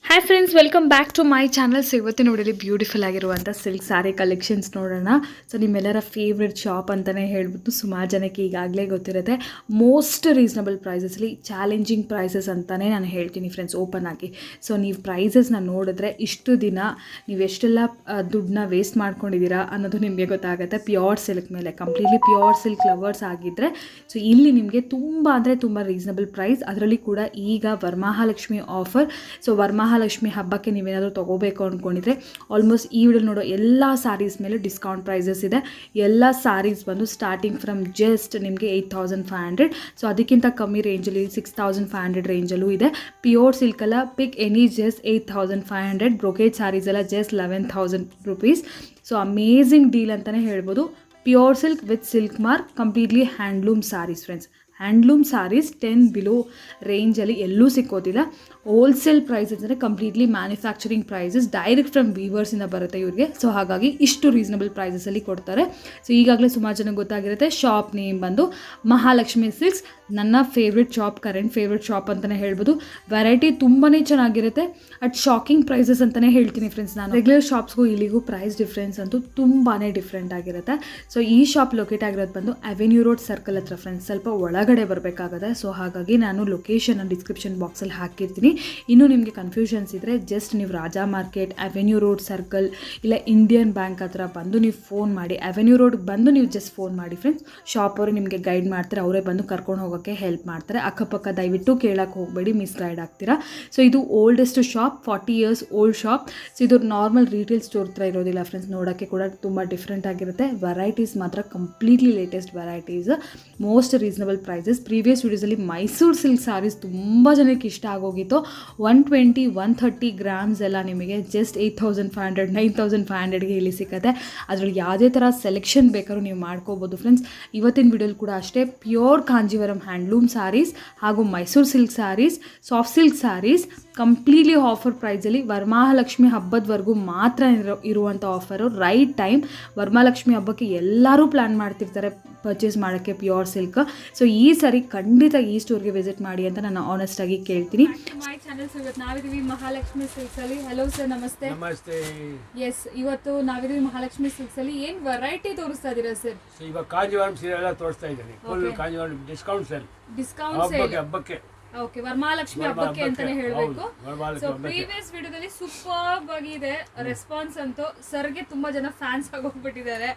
Hi friends, welcome back to my channel. So ಇವತ್ತಿನ ನೋಡಲಿ beautiful ಆಗಿರುವಂಥ ಸಿಲ್ಕ್ ಸ್ಯಾರಿ ಕಲೆಕ್ಷನ್ಸ್ ನೋಡೋಣ. ಸೊ ನಿಮ್ಮೆಲ್ಲರ ಫೇವ್ರೆಟ್ ಶಾಪ್ ಅಂತಲೇ ಹೇಳ್ಬಿಟ್ಟು ಸುಮಾರು ಜನಕ್ಕೆ ಈಗಾಗಲೇ ಗೊತ್ತಿರುತ್ತೆ. ಮೋಸ್ಟ್ ರೀಸನಬಲ್ ಪ್ರೈಸಸ್ಲಿ ಚಾಲೆಂಜಿಂಗ್ ಪ್ರೈಸಸ್ ಅಂತಲೇ ನಾನು ಹೇಳ್ತೀನಿ ಫ್ರೆಂಡ್ಸ್, ಓಪನ್ ಆಗಿ. ಸೊ ನೀವು ಪ್ರೈಸಸ್ನ ನೋಡಿದ್ರೆ ಇಷ್ಟು ದಿನ ನೀವು ಎಷ್ಟೆಲ್ಲ ದುಡ್ಡನ್ನ ವೇಸ್ಟ್ ಮಾಡ್ಕೊಂಡಿದ್ದೀರಾ ಅನ್ನೋದು ನಿಮಗೆ ಗೊತ್ತಾಗುತ್ತೆ. ಪ್ಯೂರ್ ಸಿಲ್ಕ್ ಮೇಲೆ ಕಂಪ್ಲೀಟ್ಲಿ ಪ್ಯೂರ್ ಸಿಲ್ಕ್ ಲವರ್ಸ್ ಆಗಿದ್ದರೆ ಸೊ ಇಲ್ಲಿ ನಿಮಗೆ ತುಂಬ ಅಂದರೆ ತುಂಬ ರೀಸನಬಲ್ ಪ್ರೈಸ್. ಅದರಲ್ಲಿ ಕೂಡ ಈಗ ವರಮಹಾಲಕ್ಷ್ಮಿ ಆಫರ್. ಸೊ ವರಮಹಾಲಕ್ಷ್ಮಿ ಹಬ್ಬಕ್ಕೆ ನೀವೇನಾದರೂ ತೊಗೋಬೇಕು ಅಂದ್ಕೊಂಡಿದ್ರೆ ಆಲ್ಮೋಸ್ಟ್ ಈ ವಿಡಿಯೋ ನೋಡೋ ಎಲ್ಲ ಸ್ಯಾರೀಸ್ ಮೇಲೆ ಡಿಸ್ಕೌಂಟ್ ಪ್ರೈಸಸ್ ಇದೆ. ಎಲ್ಲ ಸ್ಯಾರೀಸ್ ಬಂದು ಸ್ಟಾರ್ಟಿಂಗ್ ಫ್ರಮ್ ಜಸ್ಟ್ ನಿಮಗೆ 8500. ಸೊ ಅದಕ್ಕಿಂತ ಕಮ್ಮಿ ರೇಂಜಲ್ಲಿ 6500 ರೇಂಜಲ್ಲೂ ಇದೆ. ಪ್ಯೂರ್ ಸಿಲ್ಕೆಲ್ಲ pick any just 8500. Brocade sarees ಎಲ್ಲ just 11,000 rupees. So amazing deal ಅಂತಲೇ ಹೇಳ್ಬೋದು. Pure silk with silk mark, completely handloom sarees friends. Handloom sarees 10 below ರೇಂಜಲ್ಲಿ ಎಲ್ಲೂ ಸಿಕ್ಕೋದಿಲ್ಲ. ಹೋಲ್ಸೇಲ್ ಪ್ರೈಸಸ್ ಅಂದರೆ completely manufacturing prices, direct from ವೀವರ್ಸಿಂದ ಬರುತ್ತೆ ಇವ್ರಿಗೆ. ಸೊ ಹಾಗಾಗಿ ಇಷ್ಟು ರೀಸನಬಲ್ ಪ್ರೈಸಸಲ್ಲಿ ಕೊಡ್ತಾರೆ. ಸೊ ಈಗಾಗಲೇ ಸುಮಾರು ಜನಕ್ಕೆ ಗೊತ್ತಾಗಿರುತ್ತೆ. ಶಾಪ್ ನೇಮ್ ಬಂದು ಮಹಾಲಕ್ಷ್ಮಿ ಸಿಲ್ಕ್ಸ್. ನನ್ನ favourite shop, current favourite shop ಅಂತಲೇ ಹೇಳ್ಬೋದು. ವೆರೈಟಿ ತುಂಬಾ ಚೆನ್ನಾಗಿರುತ್ತೆ ಅಟ್ ಶಾಕಿಂಗ್ ಪ್ರೈಸಸ್ ಅಂತಲೇ ಹೇಳ್ತೀನಿ ಫ್ರೆಂಡ್ಸ್. ನಾನು ರೆಗ್ಯುಲರ್ ಶಾಪ್ಸ್ಗೂ ಇಲ್ಲಿಗೂ ಪ್ರೈಸ್ ಡಿಫ್ರೆನ್ಸ್ ಅಂತೂ ತುಂಬಾ ಡಿಫ್ರೆಂಟ್ ಆಗಿರುತ್ತೆ. ಸೊ ಈ ಶಾಪ್ ಲೊಕೇಟ್ ಆಗಿರೋದು ಬಂದು ಅವೆನ್ಯೂ ರೋಡ್ ಸರ್ಕಲ್ ಹತ್ರ ಫ್ರೆಂಡ್ಸ್, ಸ್ವಲ್ಪ ಒಳಗಡೆ ಬರಬೇಕಾಗುತ್ತೆ. ಸೊ ಹಾಗಾಗಿ ನಾನು ಲೊಕೇಶನ್ ಡಿಸ್ಕ್ರಿಪ್ಷನ್ ಬಾಕ್ಸಲ್ಲಿ ಹಾಕಿರ್ತೀನಿ. ಇನ್ನೂ ನಿಮಗೆ ಕನ್ಫ್ಯೂಷನ್ಸ್ ಇದ್ದರೆ ಜಸ್ಟ್ ನೀವು Raja market, avenue road circle ಇಲ್ಲ ಇಂಡಿಯನ್ ಬ್ಯಾಂಕ್ ಹತ್ರ ಬಂದು ನೀವು ಫೋನ್ ಮಾಡಿ. ಅವೆನ್ಯೂ ರೋಡ್ಗೆ ಬಂದು ನೀವು ಜಸ್ಟ್ ಫೋನ್ ಮಾಡಿ ಫ್ರೆಂಡ್ಸ್. ಶಾಪ್ ಅವರು ನಿಮಗೆ ಗೈಡ್ ಮಾಡ್ತಾರೆ, ಅವರೇ ಬಂದು ಕರ್ಕೊಂಡು ಹೋಗೋಕ್ಕೆ ಹೆಲ್ಪ್ ಮಾಡ್ತಾರೆ. ಅಕ್ಕಪಕ್ಕ ದಯವಿಟ್ಟು ಕೇಳಕ್ಕೆ ಹೋಗಬೇಡಿ, ಮಿಸ್ ಗೈಡ್ ಆಗ್ತೀರಾ. ಸೊ ಇದು oldest shop, 40 years old shop. So ಇದು ನಾರ್ಮಲ್ ರೀಟೇಲ್ ಸ್ಟೋರ್ ಥರ ಇರೋದಿಲ್ಲ ಫ್ರೆಂಡ್ಸ್. ನೋಡೋಕ್ಕೆ ಕೂಡ ತುಂಬ ಡಿಫ್ರೆಂಟ್ ಆಗಿರುತ್ತೆ. ವೆರೈಟೀಸ್ ಮಾತ್ರ completely latest varieties, most reasonable prices. Previous ವೀಡಿಯೋಸಲ್ಲಿ ಮೈಸೂರು ಸಿಲ್ಕ್ ಸ್ಯಾರೀಸ್ ತುಂಬ ಜನಕ್ಕೆ ಇಷ್ಟ ಆಗೋಗಿತ್ತು. 120-130 ಗ್ರಾಮ್ಸ್ ಎಲ್ಲ ನಿಮಗೆ ಜಸ್ಟ್ 8500 9500ಗೆ ಇಲ್ಲಿ ಸಿಗುತ್ತೆ. ಅದರಲ್ಲಿ ಯಾವುದೇ ಥರ ಸೆಲೆಕ್ಷನ್ ಬೇಕಾದ್ರೂ ನೀವು ಮಾಡ್ಕೋಬೋದು ಫ್ರೆಂಡ್ಸ್. ಇವತ್ತಿನ ವಿಡಿಯೋಲಿ ಕೂಡ ಅಷ್ಟೇ ಪ್ಯೂರ್ ಕಾಂಜೀವರಂ ಹ್ಯಾಂಡ್ಲೂಮ್ ಸ್ಯಾರೀಸ್ ಹಾಗೂ Mysuru silk sarees, soft silk sarees completely offer ಪ್ರೈಸಲ್ಲಿ ವರಮಹಾಲಕ್ಷ್ಮಿ ಹಬ್ಬದವರೆಗೂ ಮಾತ್ರ ಇರುವಂಥ ಆಫರು. Right time. ವರಮಹಾಲಕ್ಷ್ಮಿ ಹಬ್ಬಕ್ಕೆ ಎಲ್ಲರೂ ಪ್ಲ್ಯಾನ್ ಮಾಡ್ತಿರ್ತಾರೆ ಪರ್ಚೇಸ್ ಮಾಡೋಕ್ಕೆ ಪ್ಯೂರ್ ಸಿಲ್ಕ್. ಸೊ ಈ ಸರಿ ಖಂಡಿತ ಈ ಸ್ಟೋರ್ಗೆ ವಿಸಿಟ್ ಮಾಡಿ ಅಂತ ನಾನು ಆನೆಸ್ಟ್ ಆಗಿ ಕೇಳ್ತೀನಿ. ಮೈ ಚಾನಲ್ ಇವತ್ತು ನಾವಿದ್ದೀವಿ ಮಹಾಲಕ್ಷ್ಮಿ ಸಿಲ್ಕ್ಸ್ ಅಲ್ಲಿ. ಹಲೋ ಸರ್, ನಮಸ್ತೆ. ನಮಸ್ತೆ. ಎಸ್, ಇವತ್ತು ನಾವಿದ್ದೀವಿ ಮಹಾಲಕ್ಷ್ಮಿ ಸಿಲ್ಕ್ಸ್ ಅಲ್ಲಿ. ಏನ್ ವೆರೈಟಿ ತೋರಿಸ್ತಾ ಇದೀರಾ ಸರ್? ಇವಾಗ ಕಾಂಜೀವರಂ ಸೀರೆ ಎಲ್ಲ ತೋರಿಸ್ತಾ ಇದ್ದೀನಿ. Full Kanjeevaram discount sale. ಹಬ್ಬಕ್ಕೆ ಓಕೆ, ವರಮಹಾಲಕ್ಷ್ಮಿ ಹಬ್ಬಕ್ಕೆ ಅಂತಾನೆ ಹೇಳ್ಬೇಕು. ಸೊ ಪ್ರೀವಿಯಸ್ ವಿಡಿಯೋದಲ್ಲಿ ಸೂಪರ್ ಆಗಿದೆ ರೆಸ್ಪಾನ್ಸ್ ಅಂತೂ. ಸರ್ಗೆ ತುಂಬಾ ಜನ ಫ್ಯಾನ್ಸ್ ಆಗೋಗ್ಬಿಟ್ಟಿದ್ದಾರೆ.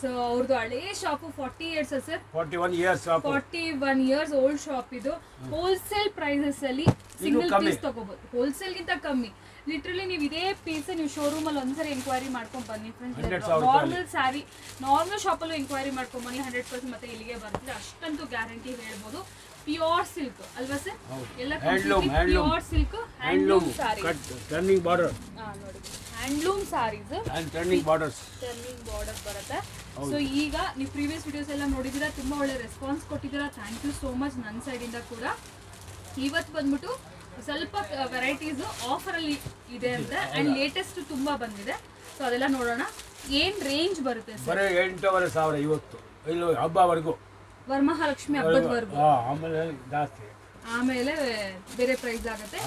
ಸೊ ಅವ್ರದ್ದು ಹಳೇ shop 40 years sir, 41 years old shop ಇದು. ಹೋಲ್ಸೇಲ್ ಪ್ರೈಸಸ್ ಅಲ್ಲಿ ಸಿಂಗಲ್ ಪೀಸ್ ತಗೋಬಹುದು, ಹೋಲ್ಸೇಲ್ ಗಿಂತ ಕಮ್ಮಿ. ಲಿಟ್ರಲಿ ನೀವು ಇದೇ ಪೀಸ್ ನೀವು ಶೋರೂಮ್ ಅಲ್ಲಿ ಒಂದ್ಸರಿ ಎಂಕ್ವೈರಿ ಮಾಡ್ಕೊಂಡ್ ಬನ್ನಿ friends. Normal sari normal shop ಅಲ್ಲೂ ಎಂಕ್ವೈರಿ ಮಾಡ್ಕೊಂಡ್ ಬನ್ನಿ, 100% ಮತ್ತೆ ಇಲ್ಲಿಗೆ ಬರುತ್ತೆ ಅಷ್ಟಂತೂ ಗ್ಯಾರಂಟಿ ಹೇಳ್ಬೋದು. ಪ್ಯೂರ್ ಸಿಲ್ಕ್ ಅಲ್ವಾ ಸರ್? ಎಲ್ಲ ಪ್ಯೂರ್ ಸಿಲ್ಕ್ ಹ್ಯಾಂಡ್ಲೂಮ್ ಸಾರಿ, ಟರ್ನಿಂಗ್ ಬಾರ್ಡರ್. ನೋಡಿ, ಹ್ಯಾಂಡ್ಲೂಮ್ ಸಾರೀಸ್ ಟರ್ನಿಂಗ್ ಬಾರ್ಡರ್ ಬರುತ್ತೆ. ಸೊ ಈಗ ನೀವು ಪ್ರೀವಿಯಸ್ ವಿಡಿಯೋಸ್ ಎಲ್ಲ ನೋಡಿದ್ದೀರಾ, ತುಂಬಾ ಒಳ್ಳೆ ರೆಸ್ಪಾನ್ಸ್ ಕೊಟ್ಟಿದ್ದೀರಾ. ಥ್ಯಾಂಕ್ ಯು ಸೋ ಮಚ್ ನನ್ನ ಸೈಡ್ ಇಂದ ಕೂಡ. ಇವತ್ತು ಬಂದ್ಬಿಟ್ಟು ಸ್ವಲ್ಪ ವೆರೈಟೀಸ್ ಆಫರ್ ಅಲ್ಲಿ ಇದೆ ಅಂತ, ಅಂಡ್ ಲೇಟೆಸ್ಟ್ ತುಂಬಾ ಬಂದಿದೆ. ಸೊ ಅದೆಲ್ಲ ನೋಡೋಣ. ಏನ್ ರೇಂಜ್ ಬರುತ್ತೆ ಸರ್? 8,500 ಇವತ್ತು ಇಲ್ಲಿ ಹಬ್ಬವರೆಗೂ, ವರಮಹಾಲಕ್ಷ್ಮಿ ಹಬ್ಬದವರೆಗೂ. ಆಮೇಲೆ ಬೇರೆ ಪ್ರೈಸ್ ಆಗುತ್ತೆ.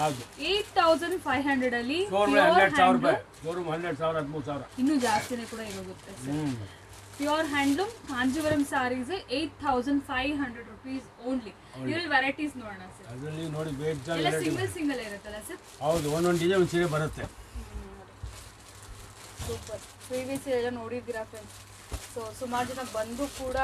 8500 ಅಲ್ಲಿ ಇನ್ನೂ ಜಾಸ್ತಿನೇ ಕೂಡ ಹೋಗುತ್ತೆ. Pure handloom Kanjeevaram saris 8500 rupees only. ಇದ್ರಲ್ಲಿ ವೆರೈಟೀಸ್ ನೋಡೋಣ ಸರ್. ಅದರಲ್ಲಿ ನೋಡಿ ಎಲ್ಲ ಸಿಂಗಲ್ ಇರುತ್ತಲ್ಲ ಸರ್? ಹೌದು, ಒಂದೊಂದು ಡಿಸೈನ್ ಸೀರೆ ಬರುತ್ತೆ. ಸೂಪರ್. ಪ್ರೀವಿಯಸ್ ಎಲ್ಲ ನೋಡಿದ್ದೀರಾ ಫ್ರೆಂಡ್ಸ್. ಸೊ ಸುಮಾರು ಜನ ಬಂದು ಕೂಡ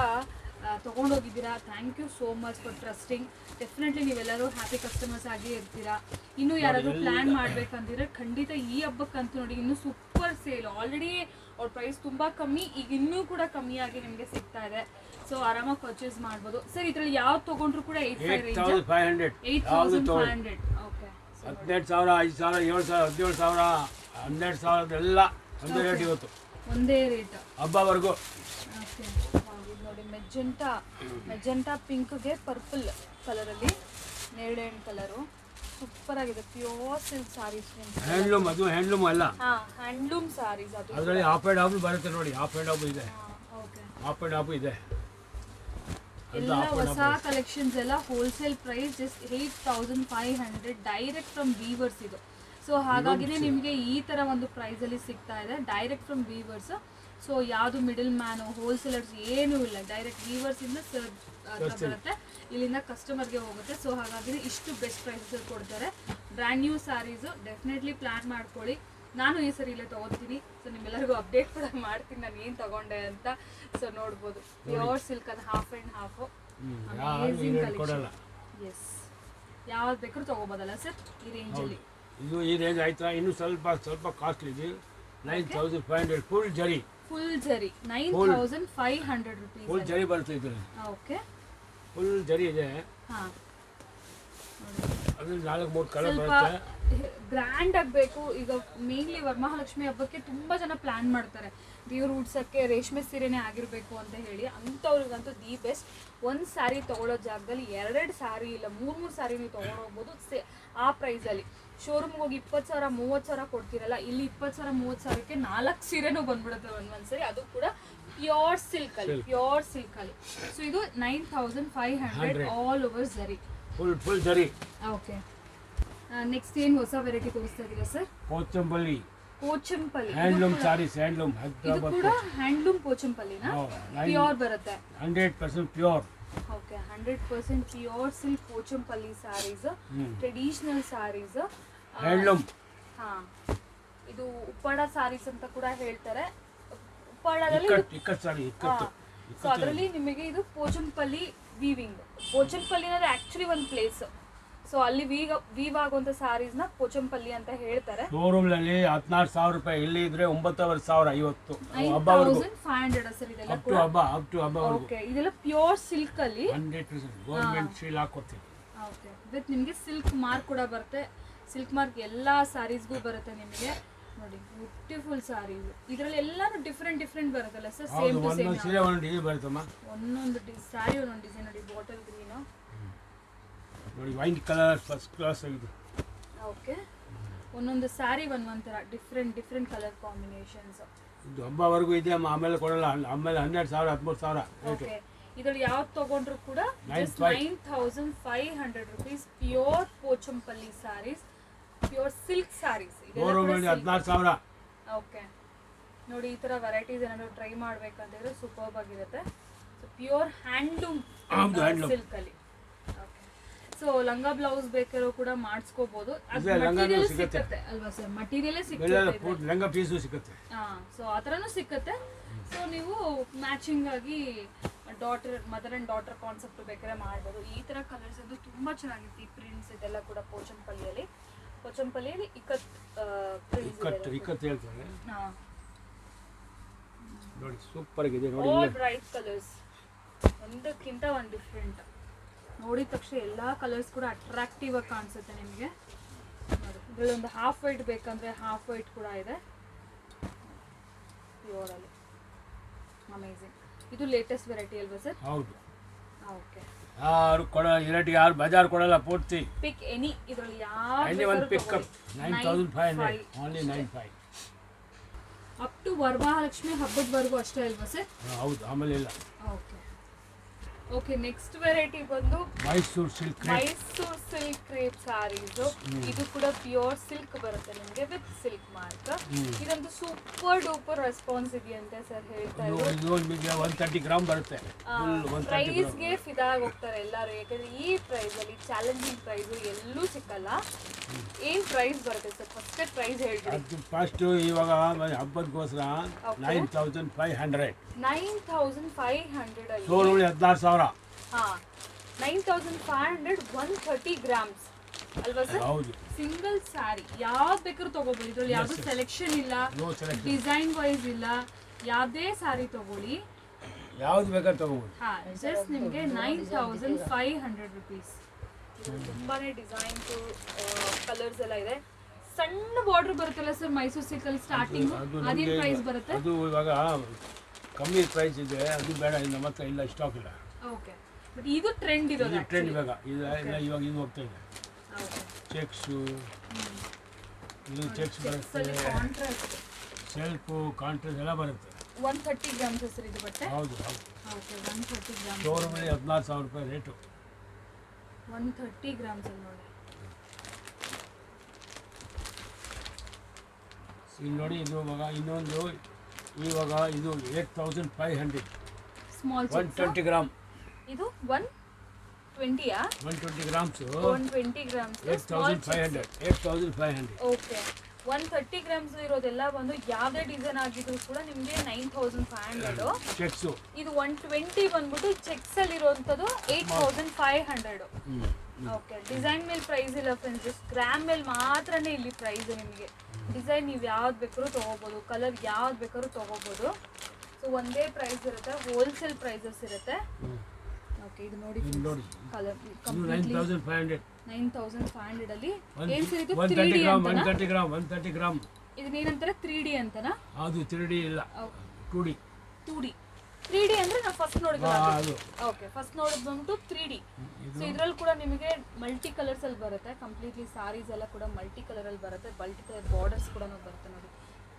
ತೊಗೊಂಡೋಗಿದ್ದೀರಾ. Thank you so much for trusting. Definitely ನೀವೆಲ್ಲರೂ ಹ್ಯಾಪಿ ಕಸ್ಟಮರ್ಸ್ ಆಗಿ ಇರ್ತೀರಾ. ಇನ್ನೂ ಯಾರಾದರೂ ಪ್ಲ್ಯಾನ್ ಮಾಡಬೇಕಂತಿದ್ರೆ ಖಂಡಿತ ಈ ಹಬ್ಬಕ್ಕಂತೂ ನೋಡಿ, ಇನ್ನೂ ಸೂಪರ್ ಸೇಲ್. ಆಲ್ರೆಡಿ ಅವ್ರ ಪ್ರೈಸ್ ತುಂಬ ಕಮ್ಮಿ, ಈಗ ಇನ್ನೂ ಕೂಡ ಕಮ್ಮಿಯಾಗಿ ನಿಮಗೆ ಸಿಗ್ತಾ ಇದೆ. ಸೊ ಆರಾಮಾಗಿ ಪರ್ಚೇಸ್ ಮಾಡ್ಬೋದು ಸರ್. ಇದರಲ್ಲಿ ಯಾವ್ದು ತೊಗೊಂಡ್ರು ಕೂಡ 8500. ಓಕೆ. 18,000, 5,000, 7,000, 17,000, 12,000 ಎಲ್ಲ ಒಂದೇ ರೇಟ್ ಇವತ್ತು, ಒಂದೇ ರೇಟ್ ಹಬ್ಬವರೆಗೂ. ಓಕೆ, ನೋಡಿ ಮೆಜೆಂಟಾ ಪಿಂಕ್ಗೆ ಪರ್ಪಲ್ ಕಲರಲ್ಲಿ ನೇರಳೆ ಹಣ್ಣು ಕಲರು ಸೂಪರ್ ಆಗಿದೆ. Pure silk saris handloom. ಅದು ಹ್ಯಾಂಡ್ಲೂಮ್ ಅಲ್ಲ, ಹ್ಯಾಂಡ್ಲೂಮ್ ಸಾರೀಸ್. ಅದು ಅದರಲ್ಲಿ ಹಾಫ್ ಆ್ಯಂಡ್ ಹಾಫ್ ಬರುತ್ತೆ ನೋಡಿ. ಹಾಫ್ ಆ್ಯಂಡ್ ಹಾಫ್ ಇದೆ, ಹಾಫ್ ಆ್ಯಂಡ್ ಹಾಫ್ ಇದೆ. ಎಲ್ಲ ಹೊಸ ಕಲೆಕ್ಷನ್ಸ್ ಎಲ್ಲ wholesale price just 8500 direct from weavers. ಇದು ಸೊ ಹಾಗಾಗಿನೇ ನಿಮಗೆ ಈ ಥರ ಒಂದು ಪ್ರೈಸಲ್ಲಿ ಸಿಗ್ತಾ ಇದೆ, ಡೈರೆಕ್ಟ್ ಫ್ರಮ್ ವೀವರ್ಸ್. ಸೊ ಯಾವುದು ಮಿಡಲ್ ಮ್ಯಾನು ಹೋಲ್ಸೇಲರ್ಸ್ ಏನೂ ಇಲ್ಲ, ಡೈರೆಕ್ಟ್ ವೀವರ್ಸಿಂದ ಬರುತ್ತೆ, ಇಲ್ಲಿಂದ ಕಸ್ಟಮರ್ಗೆ ಹೋಗುತ್ತೆ. ಸೊ ಹಾಗಾಗಿ ಇಷ್ಟು ಬೆಸ್ಟ್ ಪ್ರೈಸಸ್ ಕೊಡ್ತಾರೆ. Brand new saris definitely plan ಮಾಡ್ಕೊಳ್ಳಿ. ನಾನು ಈ ಸರಿ ಇಲ್ಲೇ ತೊಗೊತೀನಿ. ಸೊ ನಿಮ್ಮೆಲ್ಲರಿಗೂ ಅಪ್ಡೇಟ್ ಕೂಡ ಮಾಡ್ತೀನಿ ನಾನು ಏನು ತೊಗೊಂಡೆ ಅಂತ. ಸೊ ನೋಡ್ಬೋದು ಪ್ಯೂರ್ ಸಿಲ್ಕ್ ಅದು half and half, amazing collection. Yes, ಯಾವ್ದು ಬೇಕಾದ್ರೂ ತೊಗೋಬೋದಲ್ಲ ಸರ್ ಈ ರೇಂಜಲ್ಲಿ? ಇದು ಈ ರೇಂಜ್ ಆಯ್ತಾ? ಇನ್ನು ಸ್ವಲ್ಪ ಕಾಸ್ಟ್ಲಿ ಇದೆ. 9500 ಫುಲ್ ಜರಿ 9500 ರುಪೀಸ್ ಫುಲ್ ಜರಿ ಬರುತ್ತೆ ಇದರಲ್ಲಿ. ಓಕೆ, ಫುಲ್ ಜರಿ ಇದೆ. ಹಾಂ, ಅದ್ರಲ್ಲಿ 4-3 ಕಲರ್ ಸ್ವಲ್ಪ ಬರುತ್ತೆ. ಗ್ರ್ಯಾಂಡ್ ಆಗಬೇಕು. ಈಗ ಮೇನ್ಲಿ ವರಮಹಾಲಕ್ಷ್ಮಿ ಹಬ್ಬಕ್ಕೆ ತುಂಬ ಜನ ಪ್ಲ್ಯಾನ್ ಮಾಡ್ತಾರೆ ದೇವ್ರು ಉಡ್ಸೋಕ್ಕೆ ರೇಷ್ಮೆ ಸೀರೆನೇ ಆಗಿರಬೇಕು ಅಂತ ಹೇಳಿ. ಅಂಥವ್ರಿಗಂತೂ ದಿ ಬೆಸ್ಟ್. ಒಂದು ಸ್ಯಾರಿ ತೊಗೊಳ್ಳೋ ಜಾಗದಲ್ಲಿ 2 ಸ್ಯಾರಿ ಇಲ್ಲ 3 ಸ್ಯಾರಿ ನೀವು ತೊಗೊಂಡೋಗ್ಬೋದು ಆ ಪ್ರೈಸಲ್ಲಿ. ಶೋರೂಮ್ಗೆ ಹೋಗಿ 20,000 30,000 ಕೊಡ್ತೀರಲ್ಲ, ಇಲ್ಲಿ 20,000 30,000ಕ್ಕೆ 4 ಸೀರೆನೂ ಬಂದ್ಬಿಡುತ್ತೆ ಒಂದೊಂದ್ಸರಿ, ಅದು ಕೂಡ ಪ್ಯೂರ್ ಸಿಲ್ಕಲ್ಲಿ. ಸೊ ಇದು 9500 all over zari, full zari. Okay, next ಏನು ಹೊಸ ವೆರೈಟಿ ತೋರಿಸ್ತಾ ಇದ್ದೀರಾ sir? Pochampally handloom sarees, handloom ಇದು ಕೂಡ ಹ್ಯಾಂಡ್ಲೂಮ್ ಪೋಚಂಪಲ್ಲಿನಾ? ಪ್ಯೂರ್ ಬರುತ್ತೆ, 100% pure. Okay, 100% pure silk Pochampally sarees, traditional sarees, handloom. ಹಾಂ, ಇದು ಉಪ್ಪಾಡ ಸ್ಯಾರೀಸ್ ಅಂತ ಕೂಡ ಹೇಳ್ತಾರೆ. ಉಪ್ಪಾಡದಲ್ಲಿ ಇಕ್ಕಟ್ ಸಾರಿ, ಸೊ ಅದರಲ್ಲಿ ನಿಮಗೆ ಇದು ಪೋಚಂಪಲ್ಲಿ ವೀವಿಂಗ್. ಪೋಚಂಪಲ್ಲಿ ಅನ್ನೋದು ಆ್ಯಕ್ಚುಲಿ ಒಂದು ಪ್ಲೇಸ್. ಸೊ ಅಲ್ಲಿ ವೀವ್ ಆಗುವಂಥ ಸ್ಯಾರೀಸ್ನ ಪೋಚಂಪಲ್ಲಿ ಅಂತ ಹೇಳ್ತಾರೆ. ಶೋರೂಮ್ನಲ್ಲಿ 16,000 ರೂಪಾಯಿ, ಇಲ್ಲಿ ಇದ್ರೆ 9,500 ಇವತ್ತು 9500 ಸರ್ ಇದೆಲ್ಲ ಕೂಡ. ಅಪ್ ಟು ಹಬ್ಬ. ಓಕೆ, ಇದೆಲ್ಲ ಪ್ಯೂರ್ ಸಿಲ್ಕ್ ಅಲ್ಲಿ 100% ಗವರ್ನಮೆಂಟ್ ಸೀಲ್ ಹಾಕೊಡ್ತೀವಿ. ಓಕೆ, ವಿತ್ ನಿಮಗೆ ಸಿಲ್ಕ್ ಮಾರ್ಕ್ ಕೂಡ ಬರುತ್ತೆ. ಸಿಲ್ಕ್ ಮಾರ್ಕ್ ಎಲ್ಲ ಸ್ಯಾರೀಸ್ಗೂ ಬರುತ್ತೆ ನಿಮಗೆ. ನೋಡಿ ಬ್ಯೂಟಿಫುಲ್ ಸ್ಯಾರೀಸ್, ಇದರಲ್ಲಿ ಎಲ್ಲಾನು ಡಿಫ್ರೆಂಟ್ ಬರುತ್ತಲ್ಲ ಸರ್? ಸೇಮ್ ಟು ಸೇಮ್ ಸೀರೆ ಒಂದೊಂದು ಡಿಸೈನ್ ಬರುತ್ತಮ್ಮ. ಒಂದೊಂದು ಸ್ಯಾರಿ ಒಂದೊಂದು ಡಿಸೈನ್. ನೋಡಿ ಬಾಟಲ್ ಗ್ರೀನು, ನೋಡಿ ವೈನ್ ಕಲರ್ ಫಸ್ಟ್ ಕ್ಲಾಸ್ ಆಗಿದೆ. ಓಕೆ, ಒಂದೊಂದು ಸ್ಯಾರಿ ಒಂದೊಂಥರ ಡಿಫ್ರೆಂಟ್ ಕಲರ್ ಕಾಂಬಿನೇಷನ್ಸ್. ಇದು ಹಬ್ಬವರೆಗೂ ಇದೆ ಅಮ್ಮ, ಆಮೇಲೆ ಕೊಡಲ್ಲ. ಆಮೇಲೆ 12,000 13,000 ರೇಟು. ಓಕೆ, ಇದ್ರಲ್ಲಿ ಯಾವ್ದು ತಗೊಂಡ್ರು ಕೂಡ 9500 rupees pure Pochampally sarees, pure silk sarees. ಶೋರೂಮಲ್ಲಿ 16,000. ಓಕೆ, ನೋಡಿ ಈ ಥರ ವೆರೈಟೀಸ್ ಏನಾದ್ರು ಟ್ರೈ ಮಾಡ್ಬೇಕಂತಿದ್ರೆ ಸೂಪರ್ಬ್ ಆಗಿರುತ್ತೆ. ಸೊ ಪ್ಯೂರ್ ಹ್ಯಾಂಡ್ಲೂಮ್ ಸಿಲ್ಕಲ್ಲಿ. ಓಕೆ, ಸೊ ಲಂಗ ಬ್ಲೌಸ್ ಬೇಕಾರೋ ಕೂಡ ಮಾಡಿಸ್ಕೋಬಹುದು. ಮಟೀರಿಯಲ್ ಸಿಗುತ್ತೆ ಅಲ್ವಾ ಸರ್? ಮಟೀರಿಯಲೇ ಸಿಗುತ್ತೆ, ಲಂಗ ಪೀಸು ಸಿಗುತ್ತೆ. ಹಾಂ, ಸೊ ಆ ಥರನೂ ಸಿಗುತ್ತೆ. ಸೊ ನೀವು ಮ್ಯಾಚಿಂಗ್ ಆಗಿ ಮದರ್ ಆ್ಯಂಡ್ ಡಾಟರ್ ಕಾನ್ಸೆಪ್ಟ್ ಬೇಕಾದ್ರೆ ಮಾಡ್ಬೋದು. ಈ ಥರ ಕಲರ್ಸ್ ಅದು ತುಂಬ ಚೆನ್ನಾಗಿತ್ತು. ಈ ಪ್ರಿಂಟ್ಸ್ ಇದೆಲ್ಲ ಕೂಡ ಪೋಚಂಪಲ್ಲಿಯಲ್ಲಿ ಇಕ್ಕತ್ತು ಹೇಳ್ತಾರೆ. ಹಾಂ, ನೋಡಿ ಸೂಪರ್ ಆಗಿದೆ. ನೋಡಿ ಆಲ್ ಬ್ರೈಟ್ ಕಲರ್ಸ್, ಒಂದಕ್ಕಿಂತ ಒಂದು ಡಿಫ್ರೆಂಟ್. ನೋಡಿದ ತಕ್ಷಣ ಎಲ್ಲ ಕಲರ್ಸ್ ಕೂಡ ಅಟ್ರಾಕ್ಟಿವ್ ಆಗಿ ಕಾಣಿಸುತ್ತೆ ನಿಮಗೆ. ಇದರಲ್ಲಿ ಒಂದು ಹಾಫ್ ವೈಟ್ ಬೇಕಂದ್ರೆ ಹಾಫ್ ವೈಟ್ ಕೂಡ ಇದೆ ಪ್ಯೂರಲ್ಲಿ. ಅಮೇಝಿಂಗ್. ಇದು ಲೇಟೆಸ್ಟ್ ವೆರೈಟಿ ಅಲ್ವಾ ಸರ್? ಹೌದು. ಓಕೆ, ಯಾರು ಕೊಡಲ್ಲ ಈ ರೇಟಿಗೆ, ಯಾರು ಬಜಾರ್ ಕೊಡಲ್ಲ ಪೂರ್ತಿ. ಪಿಕ್ ಎನಿ, ಇದರಲ್ಲಿ ಒಂದು pick up 9500 only 95. Up to Varamahalakshmi ಹಬ್ಬದವರೆಗೂ ಅಷ್ಟೇ ಅಲ್ವಾ ಸರ್? ಹೌದು, ಆಮೇಲೆ ಇಲ್ಲ. ಓಕೆ, ಓಕೆ, ನೆಕ್ಸ್ಟ್ ವೆರೈಟಿ ಬಂದು ಮೈಸೂರು ಸಿಲ್ಕ್ ಕ್ರೇಪ್ ಸ್ಯಾರೀಸ್. ಇದು ಕೂಡ ಪ್ಯೂರ್ ಸಿಲ್ಕ್ ಬರುತ್ತೆ ನಿಮಗೆ ವಿತ್ ಸಿಲ್ಕ್ ಮಾರ್ಕ್. ಇದಂತೂ ಸೂಪರ್ ಡೂಪರ್ ರೆಸ್ಪಾನ್ಸ್ ಇದೆಯಂತೆ ಸರ್ ಹೇಳ್ತಾ ಇದ್ರು. 130 ಗ್ರಾಮ್ ಬರುತ್ತೆ. ಪ್ರೈಸ್ಗೆ ಫಿದಾಗಿ ಹೋಗ್ತಾರೆ ಎಲ್ಲರೂ, ಯಾಕಂದ್ರೆ ಈ ಪ್ರೈಸ್ ಅಲ್ಲಿ ಚಾಲೆಂಜಿಂಗ್ ಪ್ರೈಸ್ ಎಲ್ಲೂ ಸಿಕ್ಕಲ್ಲ. ಏನ್ ಪ್ರೈಸ್ ಬರುತ್ತೆ ಸರ್? ಫಸ್ಟ್ ಪ್ರೈಸ್ ಹೇಳ್ಬಿಡಿ. ಅದು ಫಸ್ಟ್ ಇವಾಗ ಹಬ್ಬದಗೋಸ್ಕರ 9500. 9500 ಅಲ್ಲಿ ಶೋರೂಮ್ 16,000. ಹಾ, 9500 130 ಗ್ರಾಮ್ಸ್ ಅಲ್ವಾ ಸರ್? ಹೌದು. ಸಿಂಗಲ್ ಸ್ಯಾರಿ ಯಾವ್ದು ಬೇಕಾದ್ರೂ ತಗೋಬಹುದು. ಇದ್ರಲ್ಲಿ ಯಾವ್ದು ಸೆಲೆಕ್ಷನ್ ಇಲ್ಲ, ಡಿಸೈನ್ ವೈಸ್ ಇಲ್ಲ, ಯಾವ್ದೇ ಸ್ಯಾರಿ ತಗೊಳ್ಳಿ, ಯಾವ್ದು ಬೇಕಾದ್ರೂ ತಗೋಬಹುದು. ಹಾ, ಜಸ್ಟ್ ನಿಮಗೆ 9500 ರುಪೀಸ್. ತುಂಬಾನೇ ಡಿಸೈನ್ಸ್ ಕಲರ್ಸ್ ಎಲ್ಲ ಇದೆ. ಸಣ್ಣ ಬಾರ್ಡರ್ ಬರುತ್ತಲ್ಲ ಸರ್ ಮೈಸೂರು ಸಿಲ್ಕ್ ಅಲ್ಲಿ ಸ್ಟಾರ್ಟಿಂಗ್, ಅದೇನ್ ಪ್ರೈಸ್ ಬರುತ್ತೆ? ಅದು ಇವಾಗ ಕಮ್ಮಿ ಪ್ರೈಸ್ ಇದೆ, ಅದು ಬೇಡ, ನಮ್ಮ ಹತ್ರ ಇಲ್ಲ, ಸ್ಟಾಕ್ ಇಲ್ಲ. ಓಕೆ, ಬಟ್ ಇದು ಟ್ರೆಂಡ್ ಇರೋದು. ಟ್ರೆಂಡ್ ಇವಾಗ ಇವಾಗ ಇದು ಹೋಗ್ತಾ ಇದೆ. ಚೆಕ್ಸು, ಇದು ಚೆಕ್ಸ್ ಬರುತ್ತೆ, ಸೆಲ್ಫು, ಕಾಂಟ್ರಾಸ್ಟ್ ಎಲ್ಲ ಬರುತ್ತೆ. 130 ಗ್ರಾಮ್ಸ್ ಸರ್ ಇದು ಬಟ್ಟೆ? ಹೌದು ಹೌದು. Okay, 130 grams. ಶೋರೂಮಲ್ಲಿ 14,000 ರೂಪಾಯಿ ರೇಟು. 130 ಗ್ರಾಮ್ಸ್ ಅಲ್ಲಿ ನೋಡಿ. ಇಲ್ಲಿ ನೋಡಿ ಇದು ಇವಾಗ ಇನ್ನೊಂದು ಇವಾಗ ಇದು 8500 ಸ್ಮಾಲ್ 120 ಗ್ರಾಮ್ ಇದು 120ಯಾ 120 ಗ್ರಾಮ್ಸು 120 ಗ್ರಾಮ್ಸ್ 8500 ಓಕೆ 130 ಗ್ರಾಮ್ಸ್ ಇರೋದೆಲ್ಲ ಬಂದು ಯಾವುದೇ ಡಿಸೈನ್ ಆಗಿದ್ರು ಕೂಡ ನಿಮಗೆ 9500 ಚೆಕ್ಸು. ಇದು 120 ಬಂದ್ಬಿಟ್ಟು ಚೆಕ್ಸ್ ಅಲ್ಲಿ ಇರುವಂತದ್ದು 8500. ಓಕೆ ಡಿಸೈನ್ ಮೇಲೆ ಪ್ರೈಸ್ ಇಲ್ಲ ಫ್ರೆಂಡ್ಸ್, ಜಸ್ಟ್ ಗ್ರಾಮ್ ಮೇಲೆ ಮಾತ್ರನೇ ಇಲ್ಲಿ ಪ್ರೈಸ್. ನಿಮಗೆ ಡಿಸೈನ್ ನೀವು ಯಾವ್ದು ಬೇಕಾದ್ರೂ ತೊಗೋಬೋದು, ಕಲರ್ ಯಾವ್ದು ಬೇಕಾದ್ರೂ ತೊಗೋಬೋದು. ಸೊ ಒಂದೇ ಪ್ರೈಸ್ ಇರುತ್ತೆ, ಹೋಲ್ಸೇಲ್ ಪ್ರೈಸಸ್ ಇರುತ್ತೆ. ಓಕೆ ಇದು ನೋಡಿ ಕಲರ್ ಕಂಪ್ಲೀಟ್ಲಿ 9500 ಅಲ್ಲಿ ಏನು ಸಿಗುತ್ತೆ 3D ಅಂತನಾ 130 ಗ್ರಾಮ್ ಇದನ್ನೇನಂತಾರೆ 3D ಅಂತನಾ? ಅದು 3D ಇಲ್ಲ 2D 3D ಅಂದ್ರೆ ನಾವು ಫಸ್ಟ್ ನೋಡಿದ್ದು. ಓಕೆ ಫಸ್ಟ್ ನೋಡಿದ್ ಬಂದ್ಬಿಟ್ಟು 3D. ಸೊ ಇದ್ರಲ್ಲಿ ಕೂಡ ನಿಮಗೆ ಮಲ್ಟಿ ಕಲರ್ಸ್ ಅಲ್ಲಿ ಬರುತ್ತೆ, ಕಂಪ್ಲೀಟ್ಲಿ ಸಾರೀಸ್ ಎಲ್ಲ ಕೂಡ ಮಲ್ಟಿ ಕಲರ್ ಅಲ್ಲಿ ಬರುತ್ತೆ, ಮಲ್ಟಿ ಕಲರ್ ಬಾರ್ಡರ್ಸ್ ಕೂಡ ಬರುತ್ತೆ. ನೋಡಿ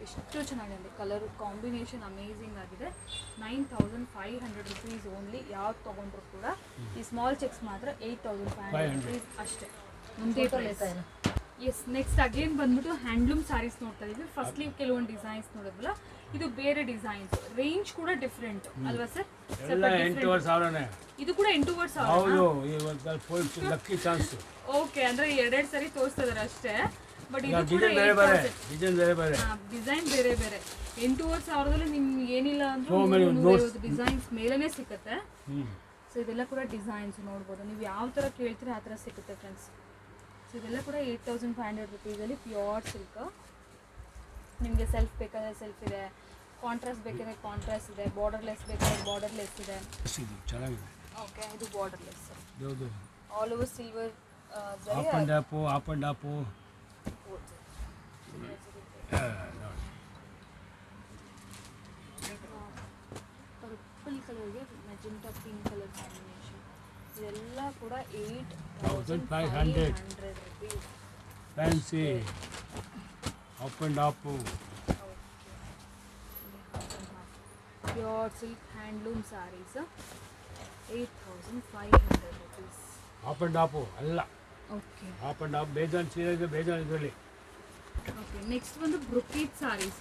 ಎಷ್ಟು ಚೆನ್ನಾಗಿದೆ, ಕಲರ್ ಕಾಂಬಿನೇಷನ್ ಅಮೇಝಿಂಗ್ ಆಗಿದೆ. 9500 ರುಪೀಸ್ ಓನ್ಲಿ. ಯಾವ್ದು ತೊಗೊಂಡ್ರು ಕೂಡ ಈ ಸ್ಮಾಲ್ ಚೆಕ್ಸ್ ಮಾತ್ರ 8500 ರುಪೀಸ್ ಅಷ್ಟೇ. ಮುಂದೆ ಎಸ್ ನೆಕ್ಸ್ಟ್ ಅಗೇನ್ ಬಂದ್ಬಿಟ್ಟು ಹ್ಯಾಂಡ್ಲೂಮ್ ಸ್ಯಾರೀಸ್ ನೋಡ್ತಾ ಇದೀವಿ. ಫಸ್ಟ್ಲಿ ಕೆಲವೊಂದು ಡಿಸೈನ್ಸ್ ನೋಡಿದ್ವಲ್ಲ, ಇದು ಬೇರೆ ಡಿಸೈನ್ಸ್, ರೇಂಜ್ ಕೂಡ ಡಿಫ್ರೆಂಟ್ ಅಲ್ವಾ ಸರ್? ಇದು ಕೂಡ 8000. ಓಕೆ ಅಂದ್ರೆ ಎರಡೆರಡು ಸರಿ ತೋರಿಸ್ತಾ ಇದಾರೆ ಅಷ್ಟೇ, ಬಟ್ ಇದು ಕೂಡ ಡಿಸೈನ್ ಬೇರೆ ಬೇರೆ. 8000 ನಿಮ್ಗೆ ಏನಿಲ್ಲ ಅಂದ್ರೆ ಡಿಸೈನ್ಸ್ ಮೇಲೇನೆ ಸಿಗುತ್ತೆ. ಸೊ ಇದೆಲ್ಲ ಕೂಡ ಡಿಸೈನ್ಸ್ ನೋಡ್ಬೋದು, ನೀವು ಯಾವ ಥರ ಕೇಳ್ತೀರಾ ಆ ಥರ ಸಿಗುತ್ತೆ ಫ್ರೆಂಡ್ಸ್. ಸೊ ಇದೆಲ್ಲ ಕೂಡ 8500 ರುಪೀಸಲ್ಲಿ ಪ್ಯೂರ್ ಸಿಲ್ಕ್. ನಿಮಗೆ ಸೆಲ್ಫ್ ಬೇಕಾದರೆ ಸೆಲ್ಫ್ ಇದೆ, ಕಾಂಟ್ರಾಸ್ಟ್ ಬೇಕಾದರೆ ಕಾಂಟ್ರಾಸ್ಟ್ ಇದೆ, ಬಾರ್ಡರ್ಲೆಸ್ ಬೇಕಾದರೆ ಬಾರ್ಡರ್ಲೆಸ್ ಇದೆ. ಓಕೆ ಇದು borderless, all over silver purple ಕಲರ್ಗೆ ಮೆಜೆಂಟಾ ಪಿಂಕ್ ಕಲರ್ ಕಾಂಬಿನೇಷನ್. ಇದೆಲ್ಲ ಕೂಡ 8500 rupees. Fancy up and up pure silk handloom sarees 8500 rupees. Up and up ಅಲ್ಲ, ಓಕೆ ಅಪ್ ಅಂಡ್ ಅಪ್ ಬೇಜಾನ್ ಸೀರೆ ಬೇಜಾನ್ ಇದರಲ್ಲಿ. ಓಕೆ ನೆಕ್ಸ್ಟ್ ಒಂದು brocade sarees,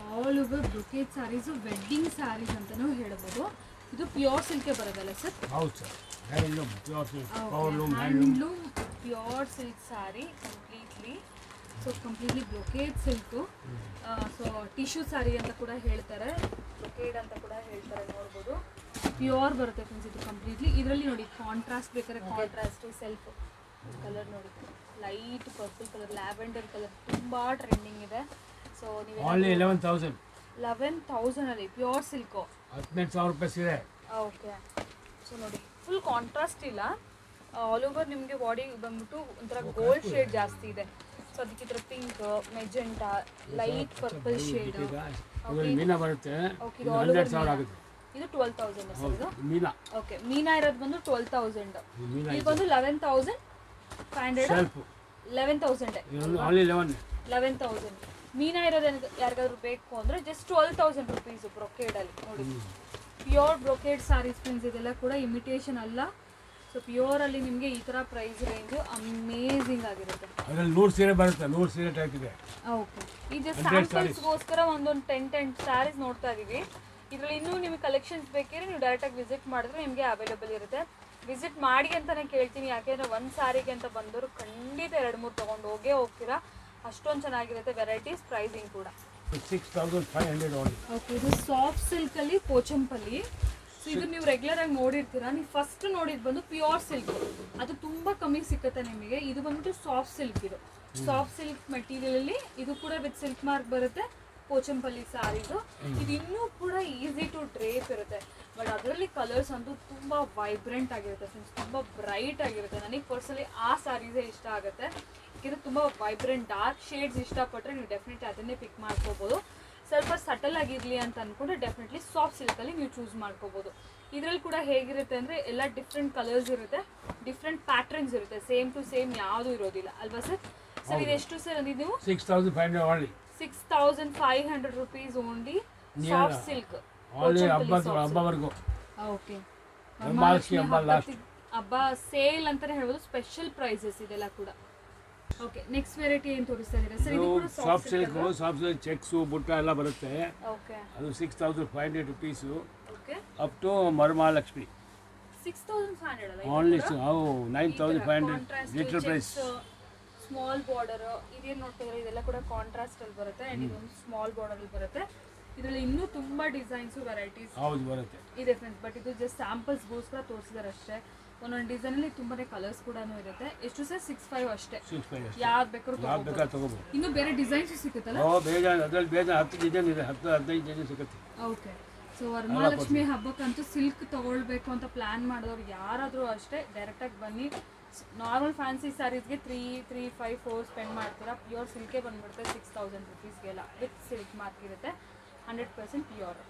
all over brocade sarees, wedding sarees ಅಂತಲೂ ಹೇಳ್ಬೋದು. ಇದು ಪ್ಯೂರ್ ಸಿಲ್ಕೆ ಬರೋದಲ್ಲ ಸರ್? ಹೌದು sir, handloom pure silk, handloom pure silk sari completely. So completely brocade silk. So tissue sari ಅಂತ ಕೂಡ ಹೇಳ್ತಾರೆ, ಬ್ರೊಕೇಡ್ ಅಂತ ಕೂಡ ಹೇಳ್ತಾರೆ, ನೋಡ್ಬೋದು. ಪ್ಯೂರ್ ಬರುತ್ತೆ ಫ್ರೆಂಡ್ಸ್ ಇದು ಕಂಪ್ಲೀಟ್ಲಿ. ಇದರಲ್ಲಿ ನೋಡಿ ಕಾಂಟ್ರಾಸ್ಟ್ ಬೇಕಾದ್ರೆ ಕಾಂಟ್ರಾಸ್ಟು, ಸೆಲ್ಫ್ ಕಲರ್ ನೋಡಿ light purple colour, lavender colour ತುಂಬ ಟ್ರೆಂಡಿಂಗ್ ಇದೆ. ಸೊ ನೀವು 11,000 ಅಲ್ಲಿ ಪ್ಯೂರ್ ಸಿಲ್ಕು 18,000 ರೂಪಾಯಿ ಸೀರೆ. ಓಕೆ ಸೊ ನೋಡಿ ಫುಲ್ ಕಾಂಟ್ರಾಸ್ಟ್ ಇಲ್ಲ, ಆಲ್ ಓವರ್ ನಿಮಗೆ ಬಾಡಿ ಬಂದ್ಬಿಟ್ಟು ಒಂಥರ ಗೋಲ್ಡ್ ಶೇಡ್ ಜಾಸ್ತಿ ಇದೆ. ಸೊ ಅದಕ್ಕೆ ಈ ಥರ pink, magenta, light purple shade. ಮೀನಾ ಬರುತ್ತೆ, ಓಕೆ ಇದು ಆಲ್ ಓವರ್ ಇದು 12,000 ಸರ್ ಇದು ಮೀನಾ. ಓಕೆ ಮೀನಾ ಇರೋದು ಬಂದು 12,000, ಇದು ಬಂದು 11,500. 11,000 ಮೀನಾ ಇರೋದು ಯಾರಿಗಾದ್ರು ಬೇಕು ಅಂದರೆ ಜಸ್ಟ್ 12,000 ರುಪೀಸು ಬ್ರೊಕೇಡಲ್ಲಿ. ನೋಡಿ ಪ್ಯೂರ್ ಬ್ರೊಕೇಡ್ ಸ್ಯಾರೀಸ್ ಫ್ರೆಂಡ್ಸ್, ಇದೆಲ್ಲ ಕೂಡ ಇಮಿಟೇಷನ್ ಅಲ್ಲ. ಸೊ ಪ್ಯೂರಲ್ಲಿ ನಿಮಗೆ ಈ ಥರ ಪ್ರೈಸ್ ರೇಂಜು ಅಮೇಝಿಂಗ್ ಆಗಿರುತ್ತೆ. ಅದರಲ್ಲಿ 100 ಸೀರೆ ಬರುತ್ತೆ, 100 ಸೀರೆ ಟೈಪ್ ಇದೆ. ಓಕೆ ಈಗ ಸ್ಯಾಂಪಲ್ಸ್ಗೋಸ್ಕರ ಒಂದೊಂದು 10 ಸ್ಯಾರೀಸ್ ನೋಡ್ತಾ ಇದ್ದೀವಿ. ಇದರಲ್ಲಿ ಇನ್ನೂ ನಿಮಗೆ ಕಲೆಕ್ಷನ್ಸ್ ಬೇಕಿದ್ರೆ ನೀವು ಡೈರೆಕ್ಟಾಗಿ ವಿಸಿಟ್ ಮಾಡಿದ್ರೆ ನಿಮಗೆ ಅವೈಲೇಬಲ್ ಇರುತ್ತೆ. ವಿಸಿಟ್ ಮಾಡಿ ಅಂತಲೇ ಕೇಳ್ತೀನಿ, ಯಾಕೆಂದರೆ ಒಂದು ಸ್ಯಾರಿಗೆ ಅಂತ ಬಂದವರು ಖಂಡಿತ 2-3 ತೊಗೊಂಡು ಹೋಗ್ತೀರಾ. ಅಷ್ಟೊಂದು ಚೆನ್ನಾಗಿರುತ್ತೆ ವೆರೈಟೀಸ್, ಪ್ರೈಸಿಂಗ್ ಕೂಡ 6,500 ಓನ್ಲಿ. ಓಕೆ ಇದು ಸಾಫ್ಟ್ ಸಿಲ್ಕಲ್ಲಿ ಪೋಚಂಪಲ್ಲಿ. ಸೊ ಇದು ನೀವು ರೆಗ್ಯುಲರ್ ಆಗಿ ನೋಡಿರ್ತೀರಾ. ನೀವು ಫಸ್ಟ್ ನೋಡಿದ್ದು ಬಂದು ಪ್ಯೂರ್ ಸಿಲ್ಕ್, ಅದು ತುಂಬ ಕಮ್ಮಿ ಸಿಕ್ಕುತ್ತೆ ನಿಮಗೆ. ಇದು ಬಂದ್ಬಿಟ್ಟು ಸಾಫ್ಟ್ ಸಿಲ್ಕ್, ಇದು ಸಾಫ್ಟ್ ಸಿಲ್ಕ್ ಮೆಟೀರಿಯಲಲ್ಲಿ, ಇದು ಕೂಡ ವಿತ್ ಸಿಲ್ಕ್ ಮಾರ್ಕ್ ಬರುತ್ತೆ. ಪೋಚಂಪಲ್ಲಿ ಸ್ಯಾರೀಸು ಇದು ಇನ್ನೂ ಕೂಡ ಈಸಿ ಟು ಡ್ರೇಪ್ ಇರುತ್ತೆ. ಬಟ್ ಅದರಲ್ಲಿ ಕಲರ್ಸ್ ಅಂತೂ ತುಂಬ ವೈಬ್ರೆಂಟ್ ಆಗಿರುತ್ತೆ ಫ್ರೆಂಡ್ಸ್, ತುಂಬ ಬ್ರೈಟ್ ಆಗಿರುತ್ತೆ. ನನಗೆ ಪರ್ಸನಲಿ ಆ ಸ್ಯಾರೀಸೇ ಇಷ್ಟ ಆಗುತ್ತೆ, ಯಾಕೆಂದರೆ ತುಂಬ ವೈಬ್ರೆಂಟ್ ಡಾರ್ಕ್ ಶೇಡ್ಸ್ ಇಷ್ಟಪಟ್ಟರೆ ನೀವು ಡೆಫಿನೆಟ್ಲಿ ಅದನ್ನೇ ಪಿಕ್ ಮಾಡ್ಕೋಬೋದು. ಸ್ವಲ್ಪ ಸಟಲ್ ಆಗಿರಲಿ ಅಂತ ಅಂದ್ಕೊಂಡು ಡೆಫಿನೆಟ್ಲಿ ಸಾಫ್ಟ್ ಸಿಲ್ಕಲ್ಲಿ ನೀವು ಚೂಸ್ ಮಾಡ್ಕೋಬೋದು. ಇದರಲ್ಲಿ ಕೂಡ ಹೇಗಿರುತ್ತೆ ಅಂದರೆ ಎಲ್ಲ ಡಿಫ್ರೆಂಟ್ ಕಲರ್ಸ್ ಇರುತ್ತೆ, ಡಿಫ್ರೆಂಟ್ ಪ್ಯಾಟ್ರನ್ಸ್ ಇರುತ್ತೆ, ಸೇಮ್ ಟು ಸೇಮ್ ಯಾವುದೂ ಇರೋದಿಲ್ಲ ಅಲ್ವಾ ಸರ್? ಸರ್ ಇದೆಷ್ಟು ಸರ್ ಅಂದಿದ್ದು ನೀವು? 6,500 rupees only soft silk. Okay ಹಬ್ಬ ಸೇಲ್ ಅಂತಾನೆ ಹೇಳ್ಬೋದು, ಸ್ಪೆಷಲ್ ಪ್ರೈಸಸ್ ಇದೆಲ್ಲ ಕೂಡ. ಓಕೆ ನೆಕ್ಸ್ಟ್ ವೆರೈಟಿ ಏನು ತೋರಿಸ್ತಾ ಇದ್ದೀರಾ ಸರ್? ಇದು ಕೂಡ ಸಾಫ್ಟ್ ಸಿಲ್ಕ್ ಚೆಕ್ಸು ಬುಟ್ಟ ಎಲ್ಲ ಬರುತ್ತೆ. ಓಕೆ ಅದು 6500 rupees okay up to Varamahalakshmi 6500 ಅಲ್ಲ only 9500 little price. Small border ಇದೇನು ನೋಡ್ತಾ ಇದ್ದಾರೆ ಇದೆಲ್ಲ ಕೂಡ ಕಾಂಟ್ರಾಸ್ಟ್ ಅಲ್ಲಿ ಬರುತ್ತೆ ಅಂಡ್ ಇದೊಂದು ಸ್ಮಾಲ್ ಬಾರ್ಡರ್ ಅಲ್ಲಿ ಬರುತ್ತೆ. ಇದರಲ್ಲಿ ಇನ್ನೂ ತುಂಬಾ ಡಿಸೈನ್ಸ್ ವೆರೈಟೀಸ್ ಹೌದು ಬರುತ್ತೆ ಇದೆ ಫ್ರೆಂಡ್ಸ್, ಬಟ್ ಇದು ಜಸ್ಟ್ ಸ್ಯಾಂಪಲ್ಸ್ಗೋಸ್ಕರ ತೋರಿಸಿದಾರೆ ಅಷ್ಟೇ. ಒಂದೊಂದು ಡಿಸೈನಲ್ಲಿ ತುಂಬಾನೇ ಕಲರ್ಸ್ ಕೂಡ ಇರುತ್ತೆ. ಎಷ್ಟು ಸರ್? 65 ಅಷ್ಟೇ. 65 ಯಾವ್ದು ಬೇಕಾದ್ರೂ ಬೇಕಾದ್ರೆ ತಗೋಬೋದು. ಇನ್ನು ಬೇರೆ ಡಿಸೈನ್ಸ್ ಸಿಗುತ್ತಲ್ಲ? ಬೇಜಾನ್ ಅದ್ರಲ್ಲಿ ಬೇಜಾನ್ 10 ಡಿಸೈನ್ ಇದೆ, 10-15 ಡಿಸೈನ್ ಸಿಗುತ್ತೆ. ಓಕೆ. ಸೊ ವರಮಹಾಲಕ್ಷ್ಮಿ ಹಬ್ಬಕ್ಕಂತೂ ಸಿಲ್ಕ್ ತಗೊಳ್ಬೇಕು ಅಂತ ಪ್ಲಾನ್ ಮಾಡಿದವ್ರು ಯಾರಾದರೂ ಅಷ್ಟೇ ಡೈರೆಕ್ಟಾಗಿ ಬನ್ನಿ. ನಾರ್ಮಲ್ ಫ್ಯಾನ್ಸಿ ಸ್ಯಾರೀಸ್ಗೆ 3-5-4 ಸ್ಪೆಂಡ್ ಮಾಡ್ತೀರಾ, ಪ್ಯೂರ್ ಸಿಲ್ಕೇ ಬಂದ್ಬಿಡುತ್ತೆ 6000 ರುಪೀಸ್ಗೆಲ್ಲ ವಿತ್ ಸಿಲ್ಕ್ ಮಾರ್ಕ್ ಇರುತ್ತೆ, 100% ಪ್ಯೂರ್.